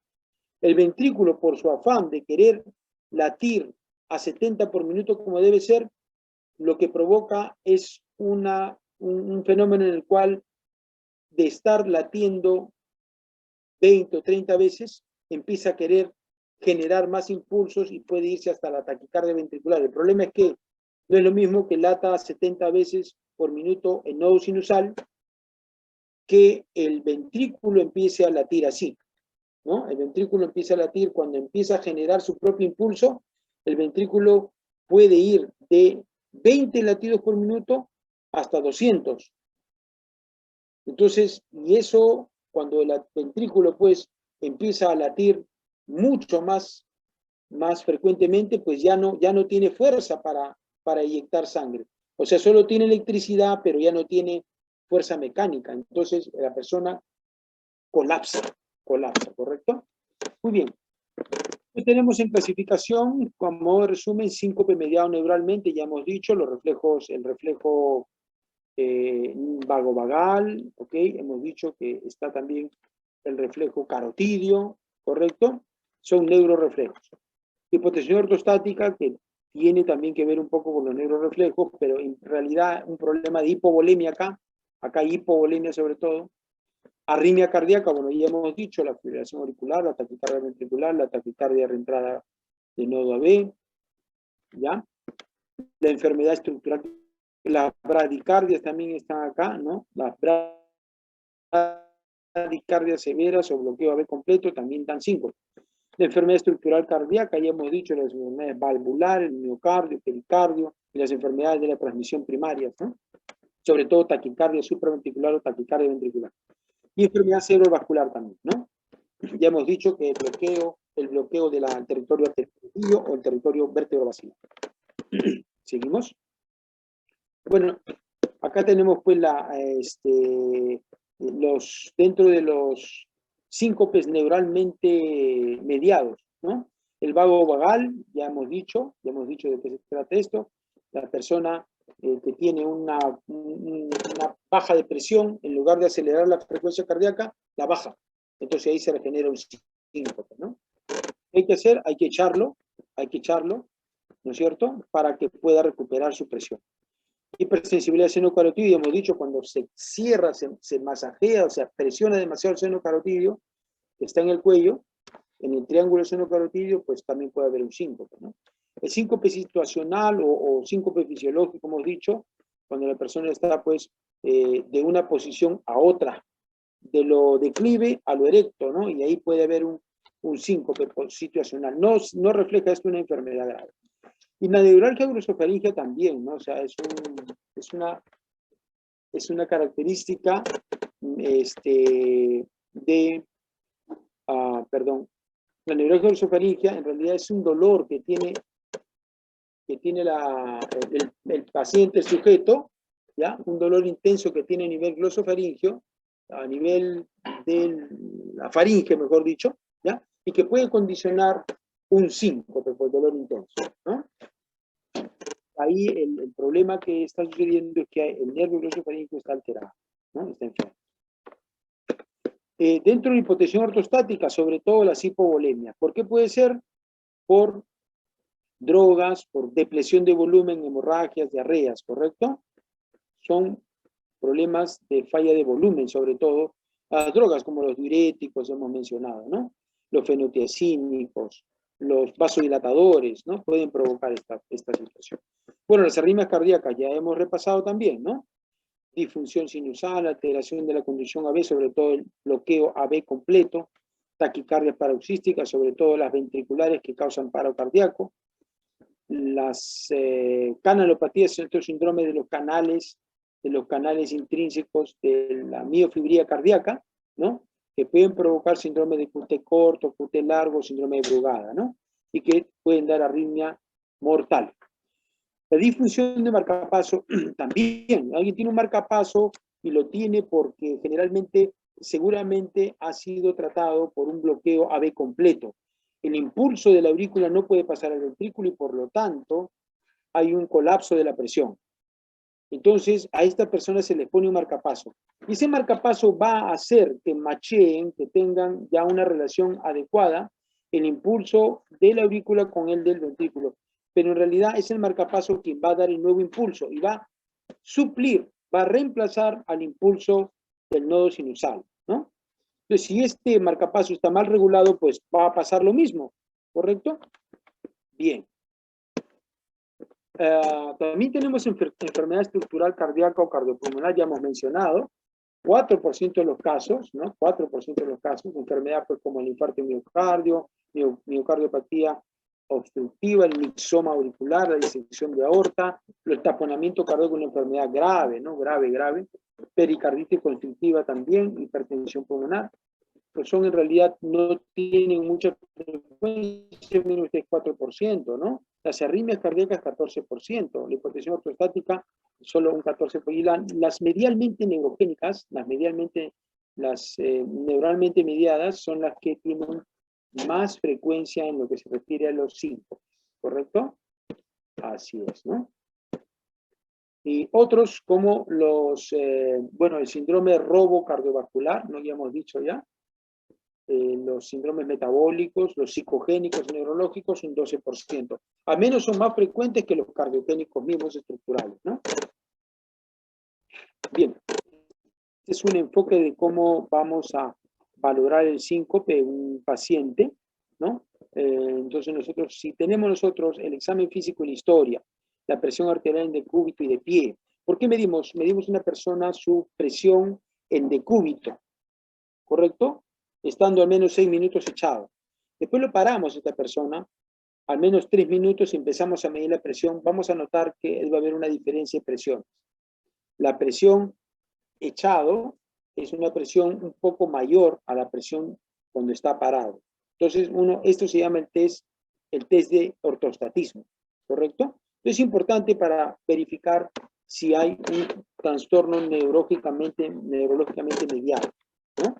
A: El ventrículo, por su afán de querer latir a 70 por minuto como debe ser, lo que provoca es un fenómeno en el cual de estar latiendo 20 o 30 veces, empieza a querer generar más impulsos y puede irse hasta la taquicardia ventricular. El problema es que no es lo mismo que lata 70 veces por minuto en nodo sinusal que el ventrículo empiece a latir así, ¿no? El ventrículo empieza a latir cuando empieza a generar su propio impulso, el ventrículo puede ir de 20 latidos por minuto hasta 200. Entonces, y eso, cuando el ventrículo pues empieza a latir mucho más frecuentemente, pues ya no tiene fuerza para inyectar sangre. O sea, solo tiene electricidad, pero ya no tiene fuerza mecánica. Entonces, la persona colapsa, ¿correcto? Muy bien. Pues tenemos en clasificación, como resumen, síncope mediado neuralmente, ya hemos dicho, los reflejos, el reflejo vagovagal, ¿ok? Hemos dicho que está también el reflejo carotidio, ¿correcto? Son neuroreflejos. Hipotensión ortostática, que tiene también que ver un poco con los neuroreflejos, pero en realidad un problema de hipovolemia acá hay hipovolemia sobre todo. Arritmia cardíaca, bueno, ya hemos dicho, la fibrilación auricular, la taquicardia ventricular, la taquicardia reentrada de nodo AB, ¿ya? La enfermedad estructural, las bradicardias también están acá, ¿no? Las bradicardias severas o bloqueo AB completo también dan 5. La enfermedad estructural cardíaca, ya hemos dicho, las enfermedades valvulares, el miocardio, pericardio y las enfermedades de la transmisión primaria, ¿no? Sobre todo taquicardia supraventricular o taquicardia ventricular. Y enfermedad cerebrovascular también, ¿no? Ya hemos dicho que el bloqueo del territorio arterial o el territorio vértebro-basilar. ¿Seguimos? Bueno, acá tenemos pues dentro de los síncopes neuralmente mediados, ¿no? El vago vagal, ya hemos dicho de qué se trata esto. La persona que tiene una baja de presión, en lugar de acelerar la frecuencia cardíaca, la baja. Entonces ahí se regenera un síncope, ¿no? ¿Qué hay que hacer? Hay que echarlo, ¿no es cierto? Para que pueda recuperar su presión. Hipersensibilidad al seno carotidio, hemos dicho, cuando se cierra, se masajea, o sea, presiona demasiado el seno carotidio, que está en el cuello, en el triángulo seno carotidio, pues también puede haber un síncope, ¿no? El síncope situacional o síncope fisiológico, hemos dicho, cuando la persona está, pues, de una posición a otra, de lo declive a lo erecto, ¿no? Y ahí puede haber un síncope situacional. No refleja esto una enfermedad grave. Y la neuralgia glosofaringea también, ¿no? O sea, es una característica la neuralgia glosofaringea en realidad es un dolor que tiene el paciente, el sujeto, ¿ya? Un dolor intenso que tiene a nivel glosofaringeo, a nivel de la faringe, mejor dicho, ¿ya? Y que puede condicionar un síncope por dolor intenso, ¿no? Ahí el problema que está sucediendo es que el nervio glosofaríngeo está alterado, ¿no? Está enfermo. Dentro de la hipotensión ortostática, sobre todo las hipovolemias. ¿Por qué puede ser? Por drogas, por depresión de volumen, hemorragias, diarreas, ¿correcto? Son problemas de falla de volumen, sobre todo. Las drogas como los diuréticos hemos mencionado, ¿no? Los fenotiazínicos, los vasodilatadores, ¿no? Pueden provocar esta situación. Bueno, las arritmias cardíacas ya hemos repasado también, ¿no? Disfunción sinusal, alteración de la conducción AB, sobre todo el bloqueo AB completo, taquicardias paroxísticas, sobre todo las ventriculares que causan paro cardíaco, las canalopatías, estos síndromes de los canales intrínsecos de la miofibría cardíaca, ¿no? Que pueden provocar síndrome de QT corto, QT largo, síndrome de Brugada, ¿no? Y que pueden dar arritmia mortal. La disfunción de marcapaso también. Alguien tiene un marcapaso y lo tiene porque generalmente, seguramente ha sido tratado por un bloqueo AB completo. El impulso de la aurícula no puede pasar al ventrículo y por lo tanto hay un colapso de la presión. Entonces a esta persona se le pone un marcapaso. Y ese marcapaso va a hacer que macheen, que tengan ya una relación adecuada el impulso de la aurícula con el del ventrículo. Pero en realidad es el marcapaso quien va a dar el nuevo impulso y va a suplir, va a reemplazar al impulso del nodo sinusal, ¿no? Entonces, si este marcapaso está mal regulado, pues va a pasar lo mismo, ¿correcto? Bien. También tenemos enfermedad estructural cardíaca o cardiopulmonar, ya hemos mencionado, 4% de los casos, ¿no? 4% de los casos, enfermedad pues como el infarto de miocardio, miocardiopatía obstructiva, el mixoma auricular, la disección de aorta, el taponamiento cardíaco, una enfermedad grave, ¿no? Grave, pericarditis constrictiva también, hipertensión pulmonar, pues son en realidad, no tienen mucha frecuencia, menos de 4%, ¿no? Las arritmias cardíacas, 14%, la hipotensión ortostática, solo un 14%, y las medialmente neurogénicas, las neuralmente mediadas, son las que tienen más frecuencia en lo que se refiere a los síntomas, ¿correcto? Así es, ¿no? Y otros como los, el síndrome de robo cardiovascular, ¿no? Ya hemos dicho ya, los síndromes metabólicos, los psicogénicos y neurológicos, un 12%. Al menos son más frecuentes que los cardiogénicos mismos estructurales, ¿no? Bien, este es un enfoque de cómo vamos a valorar el síncope en un paciente, ¿no? Entonces si tenemos nosotros el examen físico en historia, la presión arterial en decúbito y de pie, ¿por qué medimos? Medimos una persona su presión en decúbito, ¿correcto? Estando al menos 6 minutos echado. Después lo paramos a esta persona, al menos 3 minutos y empezamos a medir la presión, vamos a notar que va a haber una diferencia de presión. La presión echado es una presión un poco mayor a la presión cuando está parado. Entonces, esto se llama el test de ortostatismo, ¿correcto? Es importante para verificar si hay un trastorno neurológicamente mediado, ¿no?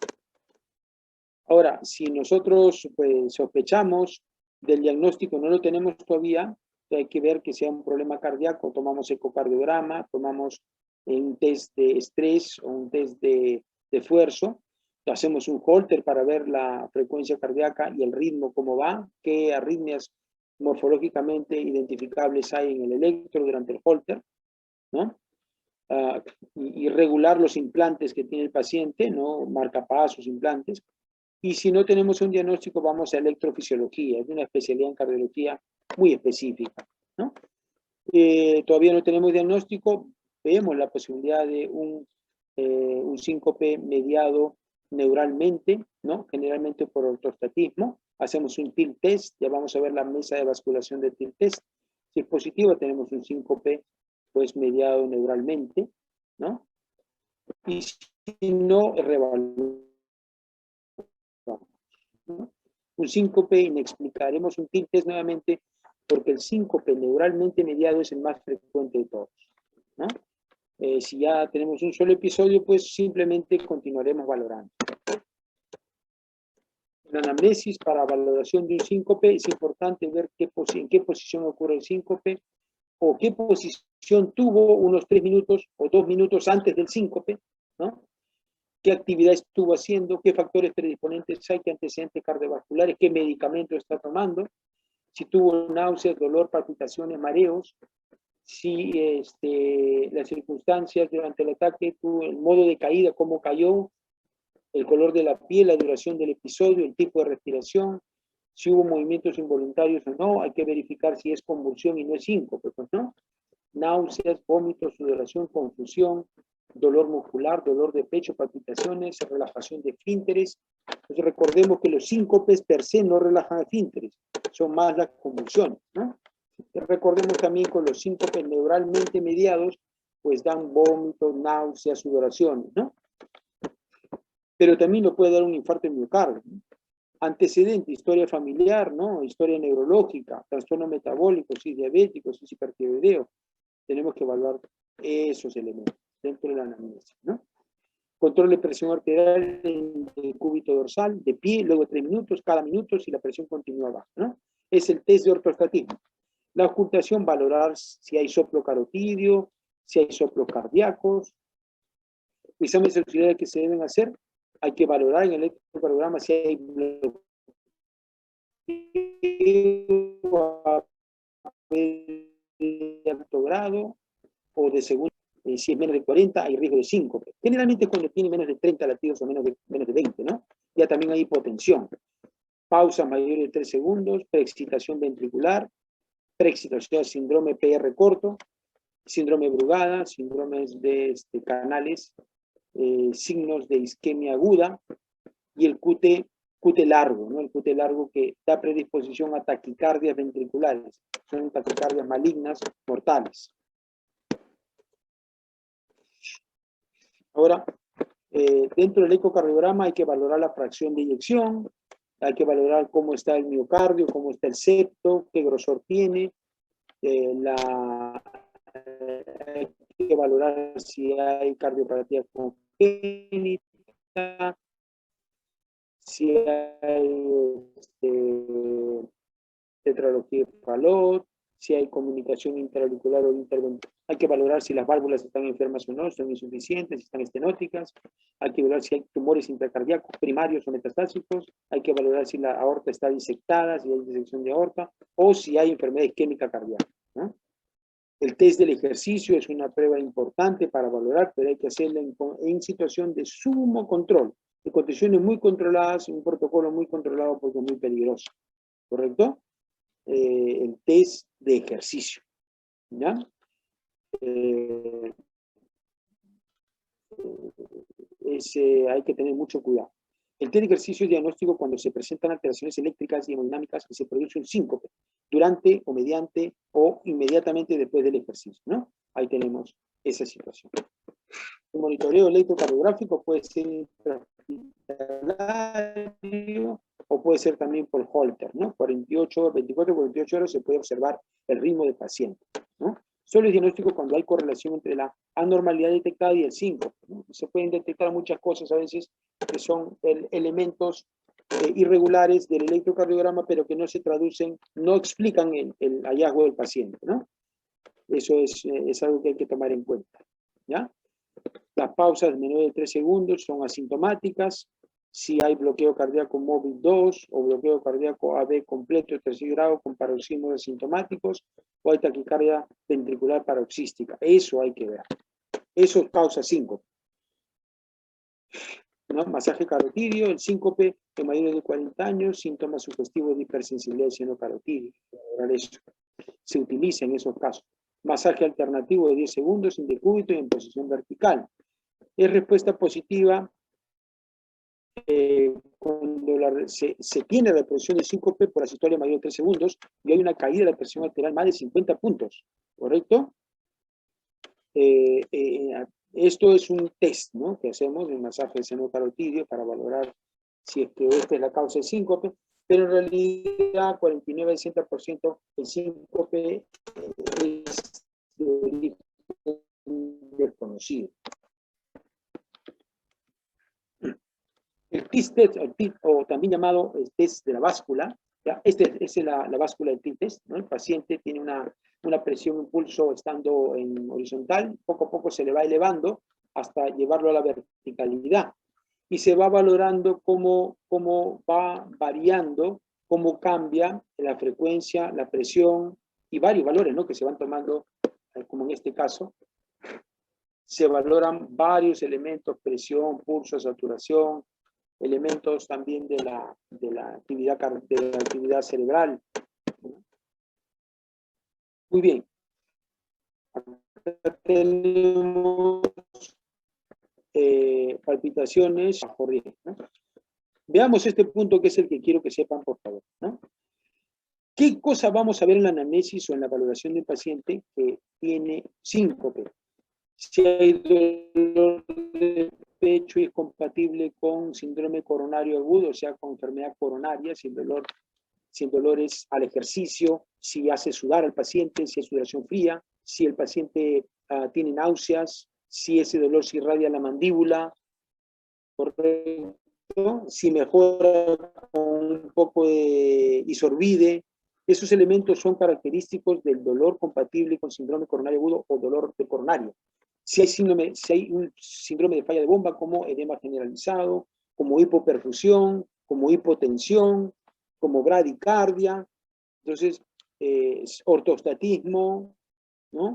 A: Ahora, si nosotros pues, sospechamos del diagnóstico, no lo tenemos todavía, hay que ver que sea un problema cardíaco, tomamos ecocardiograma, tomamos un test de estrés o un test de esfuerzo, hacemos un Holter para ver la frecuencia cardíaca y el ritmo, cómo va, qué arritmias morfológicamente identificables hay en el electro durante el Holter, ¿no? Y regular los implantes que tiene el paciente, ¿no? Marcapasos, implantes. Y si no tenemos un diagnóstico, vamos a electrofisiología, es una especialidad en cardiología muy específica, ¿no? Todavía no tenemos diagnóstico, vemos la posibilidad de un síncope mediado neuralmente, ¿no? Generalmente por ortostatismo. Hacemos un TIL test, ya vamos a ver la mesa de basculación de TIL test. Si es positivo, tenemos un síncope pues mediado neuralmente, ¿no? Y si no, revaluamos, ¿no? Un síncope inexplicaremos un TIL test nuevamente porque el síncope neuralmente mediado es el más frecuente de todos, ¿no? Si ya tenemos un solo episodio, pues simplemente continuaremos valorando. En la anamnesis para valoración de un síncope es importante ver en qué posición ocurre el síncope o qué posición tuvo unos 3 minutos o 2 minutos antes del síncope, ¿no? Qué actividad estuvo haciendo, qué factores predisponentes hay, qué antecedentes cardiovasculares, qué medicamento está tomando. si tuvo náuseas, dolor, palpitaciones, mareos, si las circunstancias durante el ataque, el modo de caída, cómo cayó, el color de la piel, la duración del episodio, el tipo de respiración, si hubo movimientos involuntarios o no, hay que verificar si es convulsión y no es síncope, pues, ¿no? Náuseas, vómitos, sudoración, confusión, dolor muscular, dolor de pecho, palpitaciones, relajación de esfínteres. Entonces recordemos que los síncopes per se no relajan esfínteres, son más las convulsiones, ¿no? Recordemos también con los síncopes neuralmente mediados, pues dan vómitos, náuseas, sudoraciones, ¿no? Pero también nos puede dar un infarto de miocardio, ¿no? Antecedente, historia familiar, ¿no? Historia neurológica, trastorno metabólico, si es diabético, si es hipertiroideo. Tenemos que evaluar esos elementos dentro de la anamnesis, ¿no? Control de presión arterial en el cúbito dorsal, de pie, luego 3 minutos, cada minuto, si la presión continúa baja, ¿no? Es el test de ortostatismo. La ocultación, valorar si hay soplo carotidio, si hay soplos cardíacos. Exámenes auxiliares que se deben hacer, hay que valorar en el electrocardiograma si hay bloqueo de alto grado o de segundo. Si es menos de 40, hay riesgo de síncope. Generalmente cuando tiene menos de 30 latidos o menos de 20, ¿no? Ya también hay hipotensión. Pausa mayor de 3 segundos, preexcitación ventricular, preexcitación, síndrome PR corto, síndrome Brugada, síndromes de canales, signos de isquemia aguda, y el QT largo, ¿no? El QT largo que da predisposición a taquicardias ventriculares. Son taquicardias malignas, mortales. Ahora, dentro del ecocardiograma hay que valorar la fracción de eyección, hay que valorar cómo está el miocardio, cómo está el septo, qué grosor tiene, hay que valorar si hay cardiopatía congénita, si hay tetralogía de Fallot, si hay comunicación intraauricular o interventricular. Hay que valorar si las válvulas están enfermas o no, son insuficientes, si están estenóticas. Hay que valorar si hay tumores intracardíacos primarios o metastásicos. Hay que valorar si la aorta está disectada, si hay disección de aorta, o si hay enfermedad isquémica cardíaca, ¿no? El test del ejercicio es una prueba importante para valorar, pero hay que hacerla en situación de sumo control, en condiciones muy controladas, un protocolo muy controlado porque es muy peligroso, ¿correcto? El test de ejercicio, ¿ya? Hay que tener mucho cuidado. El test de ejercicio es diagnóstico cuando se presentan alteraciones eléctricas y hemodinámicas que se produce un síncope durante o mediante o inmediatamente después del ejercicio, ¿no? Ahí tenemos esa situación. El monitoreo electrocardiográfico puede ser intrahospitalario o puede ser también por Holter, ¿no? 24 48 horas se puede observar el ritmo del paciente, ¿no? Solo es diagnóstico cuando hay correlación entre la anormalidad detectada y el síncope, ¿no? Se pueden detectar muchas cosas a veces que son elementos irregulares del electrocardiograma, pero que no se traducen, no explican el hallazgo del paciente, ¿no? Eso es algo que hay que tomar en cuenta, ¿ya? Las pausas menores de 3 segundos son asintomáticas. Si hay bloqueo cardíaco móvil 2 o bloqueo cardíaco AB completo de tercer grado con paroxismos asintomáticos, o hay taquicardia ventricular paroxística. Eso hay que ver. Eso causa síncope, ¿no? Masaje carotidio, el síncope en mayores de 40 años, síntomas sugestivos de hipersensibilidad del seno carotidio. Eso se utiliza en esos casos. Masaje alternativo de 10 segundos en decúbito y en posición vertical. Es respuesta positiva cuando se tiene reproducción de síncope por asistolia mayor de 3 segundos y hay una caída de la presión arterial más de 50 puntos, ¿correcto? Esto es un test, ¿no? Que hacemos en masaje de seno carotidio para valorar si es que esta es la causa de síncope, pero en realidad 49 al 60% el síncope es de origen desconocido. El TIS-test, o también llamado el test de la báscula, ¿ya? Esta es la báscula del TIS-test, ¿no? El paciente tiene una presión, un pulso estando en horizontal, poco a poco se le va elevando hasta llevarlo a la verticalidad. Y se va valorando cómo va variando cómo cambia la frecuencia, la presión y varios valores, ¿no? Que se van tomando, como en este caso. Se valoran varios elementos, presión, pulso, saturación, elementos también de la actividad cerebral. Muy bien. Acá tenemos palpitaciones bajo riesgo, ¿no? Veamos este punto que es el que quiero que sepan, por favor, ¿no? ¿Qué cosa vamos a ver en la anamnesis o en la valoración del paciente que tiene síncope? Si hay dolor de pecho y es compatible con síndrome coronario agudo, o sea, con enfermedad coronaria, sin dolores al ejercicio, si hace sudar al paciente, si es sudoración fría, si el paciente tiene náuseas, si ese dolor se irradia la mandíbula, correcto, si mejora con un poco de isorbide. Esos elementos son característicos del dolor compatible con síndrome coronario agudo o dolor de coronario. Si hay un síndrome de falla de bomba como edema generalizado, como hipoperfusión, como hipotensión, como bradicardia, entonces ortostatismo, ¿no?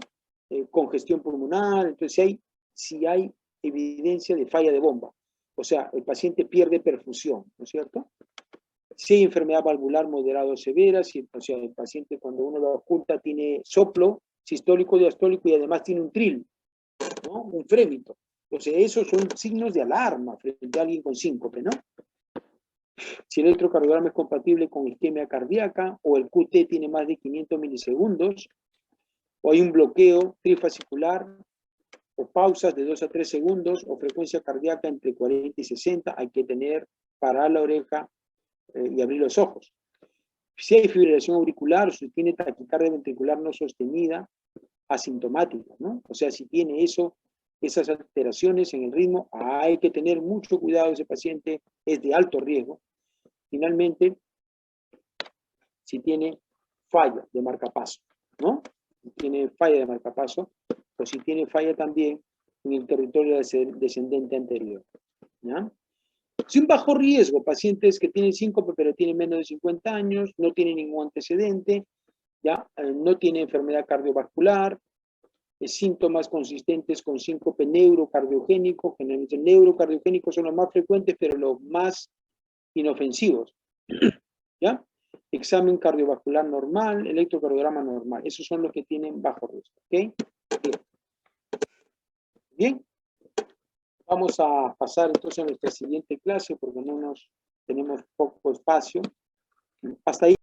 A: Congestión pulmonar, entonces si hay evidencia de falla de bomba, o sea, el paciente pierde perfusión, ¿no es cierto? Si hay enfermedad valvular moderada o severa, o sea, el paciente cuando uno lo oculta tiene soplo sistólico, diastólico y además tiene un tril, ¿no? Un frémito. Entonces, esos son signos de alarma frente a alguien con síncope, ¿no? Si el electrocardiograma es compatible con isquemia cardíaca o el QT tiene más de 500 milisegundos, o hay un bloqueo trifascicular, o pausas de 2 a 3 segundos, o frecuencia cardíaca entre 40 y 60, hay que parar la oreja y abrir los ojos. Si hay fibrilación auricular o si tiene taquicardia ventricular no sostenida, asintomática, ¿no? O sea, si tiene esas alteraciones en el ritmo, hay que tener mucho cuidado, ese paciente es de alto riesgo. Finalmente, si tiene falla de marcapaso, ¿no? Si tiene falla de marcapaso, o si tiene falla también en el territorio descendente anterior, ¿ya? Si un bajo riesgo, pacientes que tienen síncope pero tienen menos de 50 años, no tienen ningún antecedente, ¿ya? No tiene enfermedad cardiovascular, síntomas consistentes con síncope neurocardiogénico, generalmente neurocardiogénicos son los más frecuentes, pero los más inofensivos, ¿ya? Examen cardiovascular normal, electrocardiograma normal, esos son los que tienen bajo riesgo, ¿ok? Bien, vamos a pasar entonces a nuestra siguiente clase porque tenemos poco espacio. Hasta ahí.